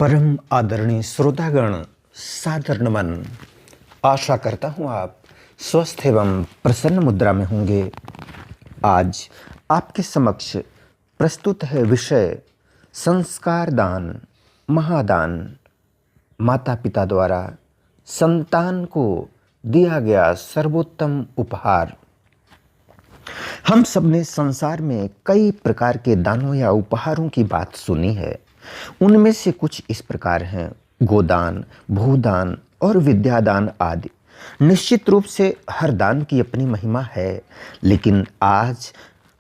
परम आदरणीय श्रोतागण, सादर नमन। आशा करता हूँ आप स्वस्थ एवं प्रसन्न मुद्रा में होंगे। आज आपके समक्ष प्रस्तुत है विषय संस्कार दान, महादान। माता पिता द्वारा संतान को दिया गया सर्वोत्तम उपहार। हम सबने संसार में कई प्रकार के दानों या उपहारों की बात सुनी है। उनमें से कुछ इस प्रकार हैं: गोदान, भूदान और विद्यादान आदि। निश्चित रूप से हर दान की अपनी महिमा है, लेकिन आज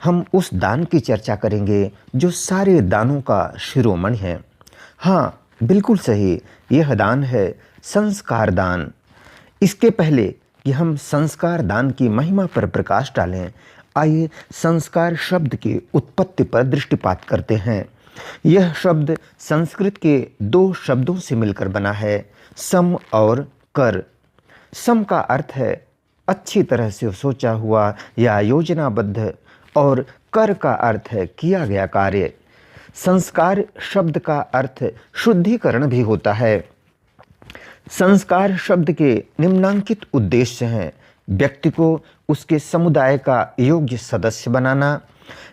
हम उस दान की चर्चा करेंगे जो सारे दानों का शिरोमणि है। हाँ, बिल्कुल सही, यह दान है संस्कार दान। इसके पहले कि हम संस्कार दान की महिमा पर प्रकाश डालें, आइए संस्कार शब्द की उत्पत्ति पर दृष्टिपात करते हैं। यह शब्द संस्कृत के दो शब्दों से मिलकर बना है, सम और कर। सम का अर्थ है अच्छी तरह से सोचा हुआ या योजनाबद्ध, और कर का अर्थ है किया गया कार्य। संस्कार शब्द का अर्थ शुद्धिकरण भी होता है। संस्कार शब्द के निम्नांकित उद्देश्य हैं: व्यक्ति को उसके समुदाय का योग्य सदस्य बनाना,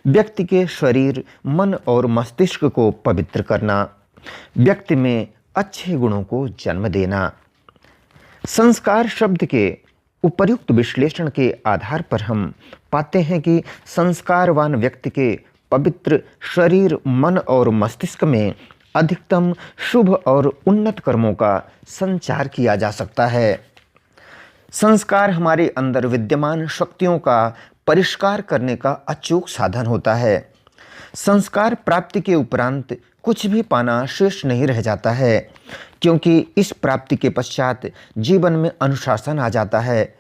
व्यक्ति के शरीर, मन और मस्तिष्क को पवित्र करना, व्यक्ति में अच्छे गुणों को जन्म देना। संस्कार शब्द के उपर्युक्त विश्लेषण के आधार पर हम पाते हैं कि संस्कारवान व्यक्ति के पवित्र शरीर, मन और मस्तिष्क में अधिकतम शुभ और उन्नत कर्मों का संचार किया जा सकता है। संस्कार हमारे अंदर विद्यमान शक्तियों का परिष्कार करने का अचूक साधन होता है। संस्कार प्राप्ति के उपरांत कुछ भी पाना शेष नहीं रह जाता है, क्योंकि इस प्राप्ति के पश्चात जीवन में अनुशासन आ जाता है।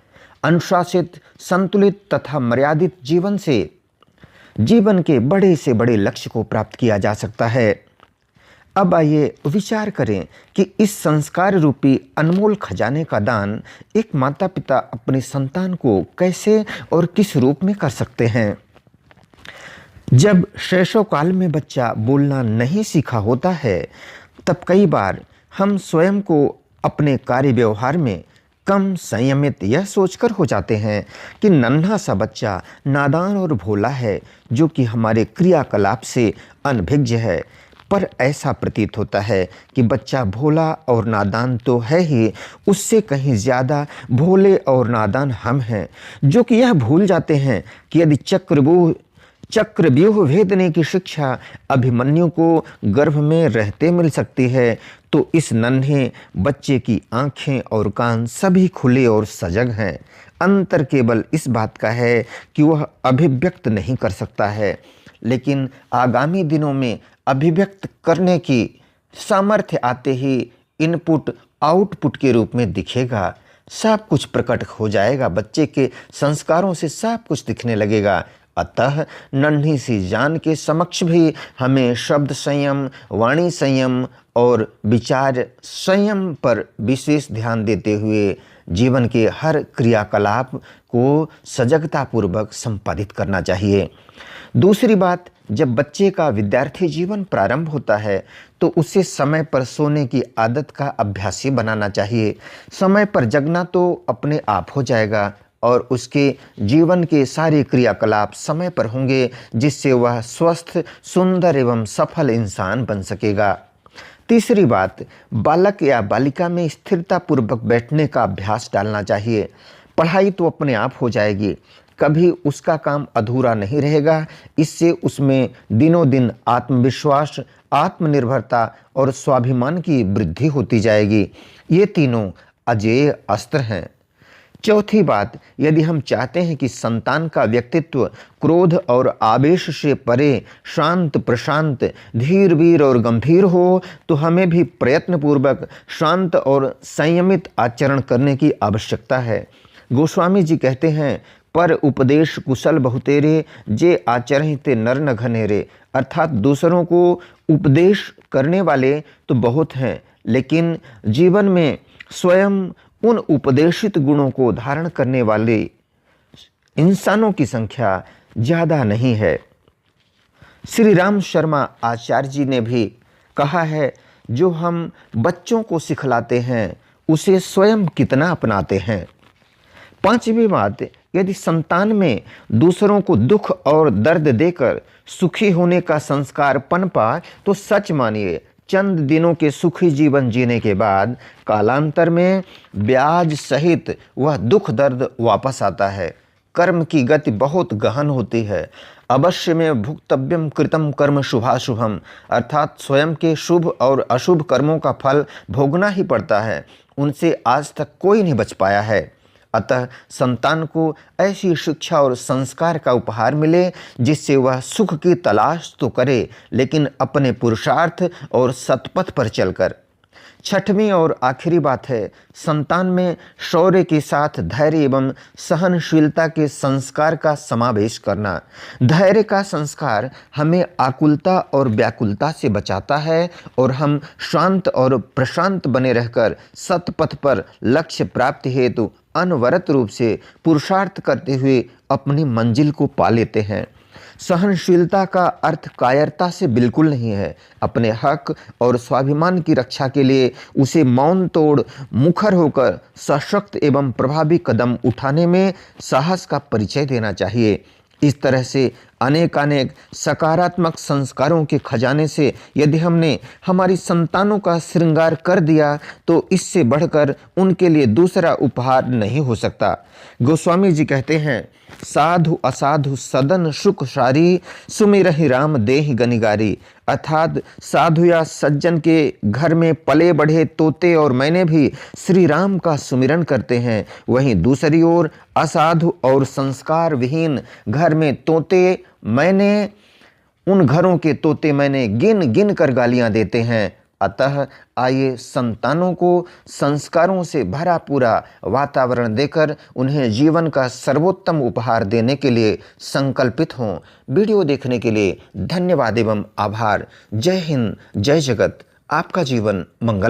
अनुशासित, संतुलित तथा मर्यादित जीवन से जीवन के बड़े से बड़े लक्ष्य को प्राप्त किया जा सकता है। अब आइए विचार करें कि इस संस्कार रूपी अनमोल खजाने का दान एक माता पिता अपने संतान को कैसे और किस रूप में कर सकते हैं। जब शैशव काल में बच्चा बोलना नहीं सीखा होता है, तब कई बार हम स्वयं को अपने कार्य व्यवहार में कम संयमित यह सोचकर हो जाते हैं कि नन्हा सा बच्चा नादान और भोला है, जो कि हमारे क्रियाकलाप से अनभिज्ञ है। पर ऐसा प्रतीत होता है कि बच्चा भोला और नादान तो है ही, उससे कहीं ज़्यादा भोले और नादान हम हैं, जो कि यह भूल जाते हैं कि यदि चक्रव्यूह भेदने की शिक्षा अभिमन्यु को गर्भ में रहते मिल सकती है, तो इस नन्हे बच्चे की आँखें और कान सभी खुले और सजग हैं। अंतर केवल इस बात का है कि वह अभिव्यक्त नहीं कर सकता है, लेकिन आगामी दिनों में अभिव्यक्त करने की सामर्थ्य आते ही इनपुट आउटपुट के रूप में दिखेगा। सब कुछ प्रकट हो जाएगा, बच्चे के संस्कारों से सब कुछ दिखने लगेगा। अतः नन्ही सी जान के समक्ष भी हमें शब्द संयम, वाणी संयम और विचार संयम पर विशेष ध्यान देते हुए जीवन के हर क्रियाकलाप को सजगतापूर्वक संपादित करना चाहिए। दूसरी बात, जब बच्चे का विद्यार्थी जीवन प्रारंभ होता है, तो उसे समय पर सोने की आदत का अभ्यासी बनाना चाहिए। समय पर जगना तो अपने आप हो जाएगा और उसके जीवन के सारे क्रियाकलाप समय पर होंगे, जिससे वह स्वस्थ, सुंदर एवं सफल इंसान बन सकेगा। तीसरी बात, बालक या बालिका में स्थिरतापूर्वक बैठने का अभ्यास डालना चाहिए। पढ़ाई तो अपने आप हो जाएगी, कभी उसका काम अधूरा नहीं रहेगा। इससे उसमें दिनों दिन आत्मविश्वास, आत्मनिर्भरता और स्वाभिमान की वृद्धि होती जाएगी। ये तीनों अजेय अस्त्र हैं। चौथी बात, यदि हम चाहते हैं कि संतान का व्यक्तित्व क्रोध और आवेश से परे शांत, प्रशांत, धीर, वीर और गंभीर हो, तो हमें भी प्रयत्नपूर्वक शांत और संयमित आचरण करने की आवश्यकता है। गोस्वामी जी कहते हैं, पर उपदेश कुशल बहुतेरे, जे आचरण ते नर न घनेरे। अर्थात दूसरों को उपदेश करने वाले तो बहुत हैं, लेकिन जीवन में स्वयं उन उपदेशित गुणों को धारण करने वाले इंसानों की संख्या ज़्यादा नहीं है। श्री राम शर्मा आचार्य जी ने भी कहा है, जो हम बच्चों को सिखलाते हैं उसे स्वयं कितना अपनाते हैं। पांचवी बात, यदि संतान में दूसरों को दुख और दर्द देकर सुखी होने का संस्कार पनपा तो सच मानिए चंद दिनों के सुखी जीवन जीने के बाद कालांतर में ब्याज सहित वह दुख दर्द वापस आता है। कर्म की गति बहुत गहन होती है। अवश्य में भुक्तव्यम कृतम कर्म शुभाशुभम, अर्थात स्वयं के शुभ और अशुभ कर्मों का फल भोगना ही पड़ता है। उनसे आज तक कोई नहीं बच पाया है। अतः संतान को ऐसी शिक्षा और संस्कार का उपहार मिले जिससे वह सुख की तलाश तो करे, लेकिन अपने पुरुषार्थ और सतपथ पर चलकर। छठवीं और आखिरी बात है, संतान में शौर्य के साथ धैर्य एवं सहनशीलता के संस्कार का समावेश करना। धैर्य का संस्कार हमें आकुलता और व्याकुलता से बचाता है और हम शांत और प्रशांत बने रहकर सतपथ पर लक्ष्य प्राप्ति हेतु अनवरत रूप से पुरुषार्थ करते हुए अपनी मंजिल को पा लेते हैं। सहनशीलता का अर्थ कायरता से बिल्कुल नहीं है। अपने हक और स्वाभिमान की रक्षा के लिए उसे मौन तोड़ मुखर होकर सशक्त एवं प्रभावी कदम उठाने में साहस का परिचय देना चाहिए। इस तरह से अनेकानेक सकारात्मक संस्कारों के खजाने से यदि हमने हमारी संतानों का श्रृंगार कर दिया तो इससे बढ़कर उनके लिए दूसरा उपहार नहीं हो सकता। गोस्वामी जी कहते हैं, साधु असाधु सदन सुख सारी, सुमिरहि राम देहि गनिगारी। अर्थात साधु या सज्जन के घर में पले बढ़े तोते और मैंने भी श्री राम का सुमिरन करते हैं, वहीं दूसरी ओर असाधु और संस्कार विहीन घर में तोते मैंने, उन घरों के तोते मैंने गिन गिन कर गालियां देते हैं। अतः आइए संतानों को संस्कारों से भरा पूरा वातावरण देकर उन्हें जीवन का सर्वोत्तम उपहार देने के लिए संकल्पित हों। वीडियो देखने के लिए धन्यवाद एवं आभार। जय हिंद, जय जगत। आपका जीवन मंगल